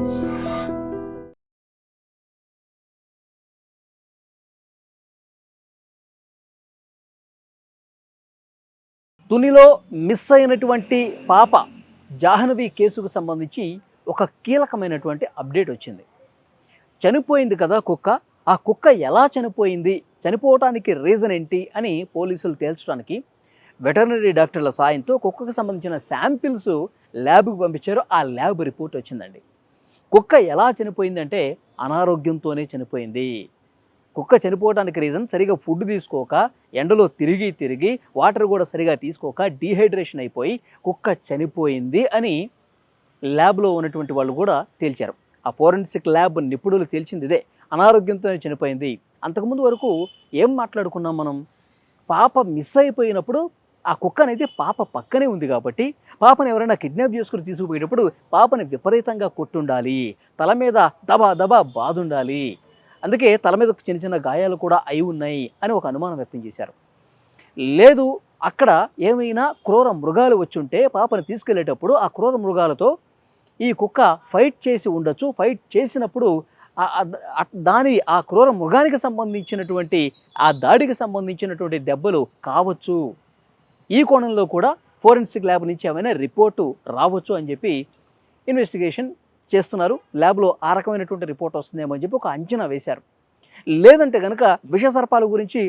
తునిలో miss అయినటువంటి పాప జాహ్నవి కేసుకు సంబంధించి ఒక కీలకమైనటువంటి అప్డేట్ వచ్చింది. చనిపోయింది కదా కుక్క, ఆ కుక్క ఎలా చనిపోయింది, చనిపోవటానికి రీజన్ ఏంటి అని పోలీసులు తేల్చడానికి వెటర్నరీ డాక్టర్ల సాయంతో కుక్కకు సంబంధించిన శాంపిల్స్ ల్యాబ్కి పంపించారు. ఆ ల్యాబ్ రిపోర్ట్ వచ్చిందండి. కుక్క ఎలా చనిపోయిందంటే అనారోగ్యంతోనే చనిపోయింది. కుక్క చనిపోవడానికి రీజన్ సరిగా ఫుడ్ తీసుకోక, ఎండలో తిరిగి తిరిగి వాటర్ కూడా సరిగా తీసుకోక డీహైడ్రేషన్ అయిపోయి కుక్క చనిపోయింది అని ల్యాబ్లో ఉన్నటువంటి వాళ్ళు కూడా తేల్చారు. ఆ ఫోరెన్సిక్ ల్యాబ్ నిపుణులు తేల్చింది ఇదే, అనారోగ్యంతోనే చనిపోయింది. అంతకుముందు వరకు ఏం మాట్లాడుకున్నాం మనం, పాప మిస్ అయిపోయినప్పుడు ఆ కుక్క అనేది పాప పక్కనే ఉంది కాబట్టి పాపను ఎవరైనా కిడ్నాప్ చేసుకుని తీసుకుపోయేటప్పుడు పాపని విపరీతంగా కొట్టుండాలి, తల మీద దబా దబా బాదుండాలి, అందుకే తల మీద చిన్న చిన్న గాయాలు కూడా అయి ఉన్నాయి అని ఒక అనుమానం వ్యక్తం చేశారు. లేదు, అక్కడ ఏమైనా క్రూర మృగాలు వచ్చుంటే పాపను తీసుకెళ్లేటప్పుడు ఆ క్రూర మృగాలతో ఈ కుక్క ఫైట్ చేసి ఉండొచ్చు, ఫైట్ చేసినప్పుడు ఆ క్రూర మృగానికి సంబంధించినటువంటి ఆ దాడికి సంబంధించినటువంటి దెబ్బలు కావచ్చు, ఈ కోణంలో కూడా ఫోరెన్సిక్ ల్యాబ్ నుంచి ఏమైనా రిపోర్టు రావచ్చు అని చెప్పి ఇన్వెస్టిగేషన్ చేస్తున్నారు. ల్యాబ్లో ఆ రకమైనటువంటి రిపోర్ట్ వస్తుందేమో అని చెప్పి ఒక అంచనా వేశారు. లేదంటే కనుక విషసర్పాల గురించి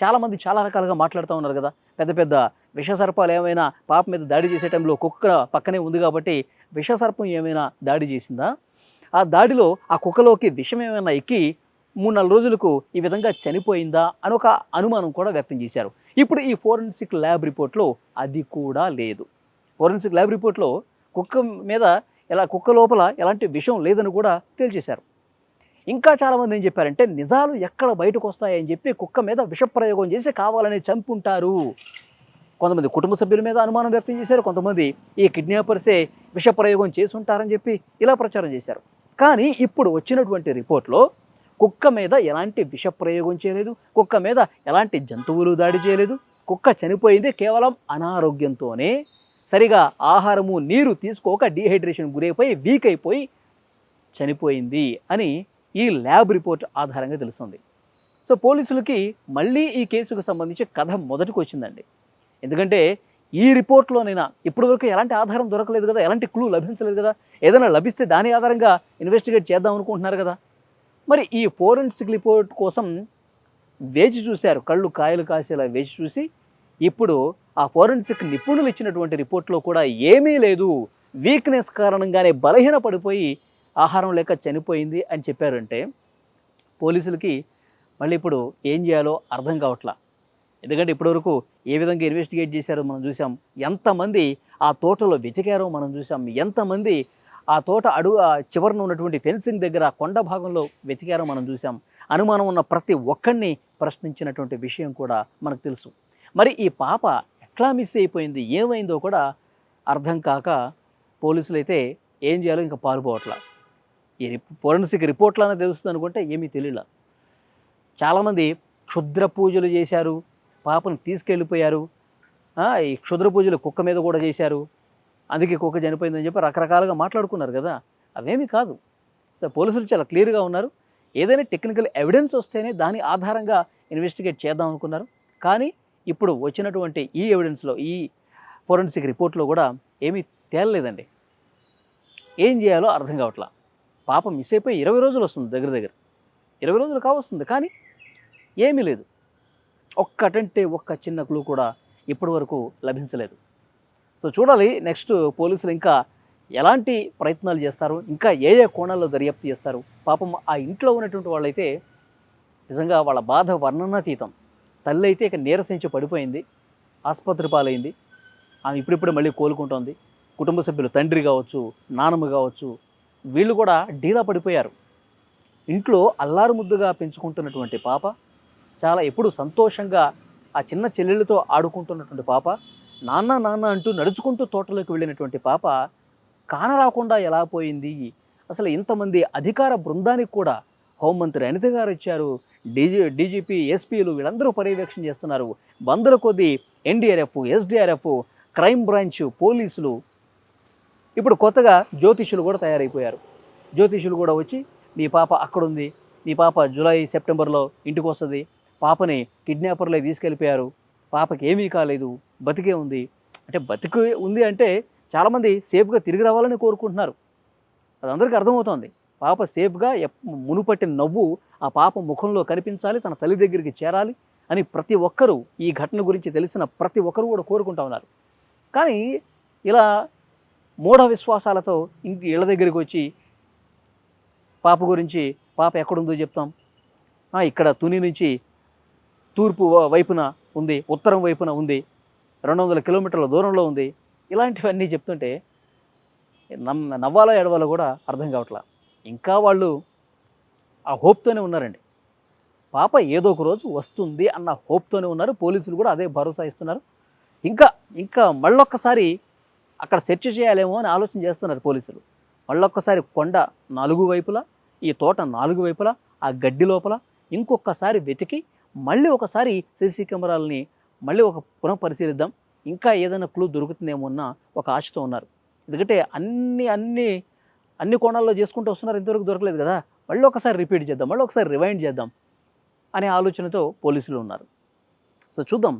చాలామంది చాలా రకాలుగా మాట్లాడుతూ ఉన్నారు కదా. పెద్ద పెద్ద విషసర్పాలు ఏమైనా పాప మీద దాడి చేసే టైంలో కుక్క పక్కనే ఉంది కాబట్టి విషసర్పం ఏమైనా దాడి చేసిందా, ఆ దాడిలో ఆ కుక్కలోకి విషం ఏమైనా ఎక్కి 3-4 రోజులకు ఈ విధంగా చనిపోయిందా అని ఒక అనుమానం కూడా వ్యక్తం చేశారు. ఇప్పుడు ఈ ఫోరెన్సిక్ ల్యాబ్ రిపోర్ట్లో అది కూడా లేదు. ఫోరెన్సిక్ ల్యాబ్ రిపోర్ట్లో కుక్క లోపల ఎలాంటి విషం లేదని కూడా తేల్చేశారు. ఇంకా చాలామంది ఏం చెప్పారంటే నిజాలు ఎక్కడ బయటకు వస్తాయని చెప్పి కుక్క మీద విషప్రయోగం చేసి కావాలని చంపుంటారు. కొంతమంది కుటుంబ సభ్యుల మీద అనుమానం వ్యక్తం చేశారు, కొంతమంది ఈ కిడ్నాపర్సే విషప్రయోగం చేసి ఉంటారని చెప్పి ఇలా ప్రచారం చేశారు. కానీ ఇప్పుడు వచ్చినటువంటి రిపోర్ట్లో కుక్క మీద ఎలాంటి విషప్రయోగం చేయలేదు, కుక్క మీద ఎలాంటి జంతువులు దాడి చేయలేదు, కుక్క చనిపోయింది కేవలం అనారోగ్యంతోనే, సరిగా ఆహారము నీరు తీసుకోక డీహైడ్రేషన్ గురైపోయి వీక్ అయిపోయి చనిపోయింది అని ఈ ల్యాబ్ రిపోర్ట్ ఆధారంగా తెలుస్తుంది. సో పోలీసులకి మళ్ళీ ఈ కేసుకు సంబంధించి కథ మొదటికి వచ్చిందండి. ఎందుకంటే ఈ రిపోర్ట్లోనైనా ఇప్పటివరకు ఎలాంటి ఆధారం దొరకలేదు కదా, ఎలాంటి క్లూ లభించలేదు కదా, ఏదైనా లభిస్తే దాని ఆధారంగా ఇన్వెస్టిగేట్ చేద్దాం అనుకుంటున్నారు కదా. మరి ఈ ఫోరెన్సిక్ రిపోర్ట్ కోసం వేచి చూశారు, కళ్ళు కాయలు కాసేలా వేచి చూసి ఇప్పుడు ఆ ఫోరెన్సిక్ నిపుణులు ఇచ్చినటువంటి రిపోర్ట్లో కూడా ఏమీ లేదు, వీక్నెస్ కారణంగానే బలహీన పడిపోయి ఆహారం లేక చనిపోయింది అని చెప్పారంటే పోలీసులకి మళ్ళీ ఇప్పుడు ఏం చేయాలో అర్థం కావట్లా. ఎందుకంటే ఇప్పటివరకు ఏ విధంగా ఇన్వెస్టిగేట్ చేశారో మనం చూసాం, ఎంతమంది ఆ తోటలో వెతికారో మనం చూసాం, ఎంతమంది ఆ తోట చివరన ఉన్నటువంటి ఫెన్సింగ్ దగ్గర కొండ భాగంలో వెతికారో మనం చూసాం. అనుమానం ఉన్న ప్రతి ఒక్కరిని ప్రశ్నించినటువంటి విషయం కూడా మనకు తెలుసు. మరి ఈ పాప ఎట్లా మిస్ అయిపోయింది, ఏమైందో కూడా అర్థం కాక పోలీసులు అయితే ఏం చేయాలో ఇంకా పాల్పోవట్లా. ఈ ఫోరెన్సిక్ రిపోర్ట్లోనే తెలుస్తుంది అనుకుంటే ఏమీ తెలియలా. చాలామంది క్షుద్ర పూజలు చేశారు, పాపను తీసుకెళ్ళిపోయారు, ఈ క్షుద్ర పూజలు కుక్క మీద కూడా చేశారు, అందుకే కుక్క చనిపోయిందని చెప్పి రకరకాలుగా మాట్లాడుకున్నారు కదా. అవేమీ కాదు. సో పోలీసులు చాలా క్లియర్గా ఉన్నారు. ఏదైనా టెక్నికల్ ఎవిడెన్స్ వస్తేనే దాని ఆధారంగా ఇన్వెస్టిగేట్ చేద్దాం అనుకున్నారు. కానీ ఇప్పుడు వచ్చినటువంటి ఈ ఎవిడెన్స్లో, ఈ ఫోరెన్సిక్ రిపోర్ట్లో కూడా ఏమీ తేలలేదండి. ఏం చేయాలో అర్థం కావట్లా. పాప మిస్ అయిపోయి 20 రోజులు వస్తుంది, దగ్గర దగ్గర 20 రోజులు కావస్తుంది, కానీ ఏమీ లేదు. ఒక్కటంటే ఒక్క చిన్న క్లూ కూడా ఇప్పటి వరకు లభించలేదు. సో చూడాలి నెక్స్ట్ పోలీసులు ఇంకా ఎలాంటి ప్రయత్నాలు చేస్తారు, ఇంకా ఏ ఏ కోణాల్లో దర్యాప్తు చేస్తారు. పాపం ఆ ఇంట్లో ఉన్నటువంటి వాళ్ళైతే నిజంగా వాళ్ళ బాధ వర్ణనాతీతం. తల్లి అయితే ఇక నీరసించి పడిపోయింది, ఆసుపత్రి పాలైంది, ఆమె ఇప్పుడిప్పుడు మళ్ళీ కోలుకుంటోంది. కుటుంబ సభ్యులు తండ్రి కావచ్చు, నానమ్మ కావచ్చు, వీళ్ళు కూడా డీలా పడిపోయారు. ఇంట్లో అల్లారు ముద్దుగా పెంచుకుంటున్నటువంటి పాప, చాలా ఎప్పుడు సంతోషంగా ఆ చిన్న చెల్లెళ్ళతో ఆడుకుంటున్నటువంటి పాప, నాన్న నాన్న అంటూ నడుచుకుంటూ తోటలోకి వెళ్ళినటువంటి పాప కానరాకుండా ఎలా పోయింది. అసలు ఇంతమంది అధికార బృందానికి కూడా హోంమంత్రి అనిత గారు ఇచ్చారు, డీజీపీ, ఎస్పీలు వీళ్ళందరూ పర్యవేక్షణ చేస్తున్నారు. వందల కొద్ది ఎన్డీఆర్ఎఫ్, ఎస్డీఆర్ఎఫ్, క్రైమ్ బ్రాంచ్, పోలీసులు, ఇప్పుడు కొత్తగా జ్యోతిష్యులు కూడా తయారైపోయారు. జ్యోతిషులు కూడా వచ్చి మీ పాప అక్కడుంది, మీ పాప జూలై సెప్టెంబర్లో ఇంటికి వస్తుంది, పాపని కిడ్నాపర్లే తీసుకెళ్ళిపోయారు, పాపకి ఏమీ కాలేదు, బతికే ఉంది. అంటే బతికి ఉంది అంటే చాలామంది సేఫ్గా తిరిగి రావాలని కోరుకుంటున్నారు. అది అందరికీ అర్థమవుతోంది. పాప సేఫ్గా మునుపటి నవ్వు ఆ పాప ముఖంలో కనిపించాలి, తన తల్లి దగ్గరికి చేరాలి అని ప్రతి ఒక్కరూ, ఈ ఘటన గురించి తెలిసిన ప్రతి ఒక్కరు కూడా కోరుకుంటా ఉన్నారు. కానీ ఇలా మూఢ విశ్వాసాలతో ఇళ్ళ దగ్గరికి వచ్చి పాప గురించి, పాప ఎక్కడుందో చెప్తాం, ఇక్కడ తుని నుంచి తూర్పు వైపున ఉంది, ఉత్తరం వైపున ఉంది, 200 కిలోమీటర్ల దూరంలో ఉంది, ఇలాంటివన్నీ చెప్తుంటే నవ్వాలో ఏడవాలో కూడా అర్థం కావట్లా. ఇంకా వాళ్ళు ఆ హోప్తోనే ఉన్నారండి. పాప ఏదో ఒక రోజు వస్తుంది అన్న హోప్తోనే ఉన్నారు. పోలీసులు కూడా అదే భరోసా ఇస్తున్నారు. ఇంకా ఇంకా మళ్ళొక్కసారి అక్కడ సెర్చ్ చేయాలేమో అని ఆలోచన చేస్తున్నారు పోలీసులు. మళ్ళొక్కసారి కొండ 4 వైపులా, ఈ తోట 4 వైపులా, ఆ గడ్డి లోపల ఇంకొకసారి వెతికి మళ్ళీ ఒకసారి సీసీ కెమెరాలని మళ్ళీ పునః పరిశీలిద్దాం, ఇంకా ఏదైనా క్లూ దొరుకుతుందేమో అన్న ఒక ఆశతో ఉన్నారు. ఎందుకంటే అన్ని కోణాల్లో చేసుకుంటూ వస్తున్నారు, ఇంతవరకు దొరకలేదు కదా, మళ్ళీ ఒకసారి రిపీట్ చేద్దాం, మళ్ళీ ఒకసారి రివైండ్ చేద్దాం అనే ఆలోచనతో పోలీసులు ఉన్నారు. సో చూద్దాం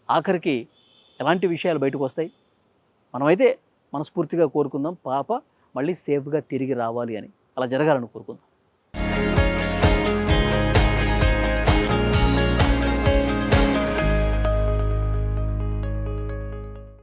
ఆఖరికి ఎలాంటి విషయాలు బయటకు వస్తాయి. మనమైతే మనస్ఫూర్తిగా కోరుకుందాం పాప మళ్ళీ సేఫ్గా తిరిగి రావాలి అని, అలా జరగాలని కోరుకుందాం.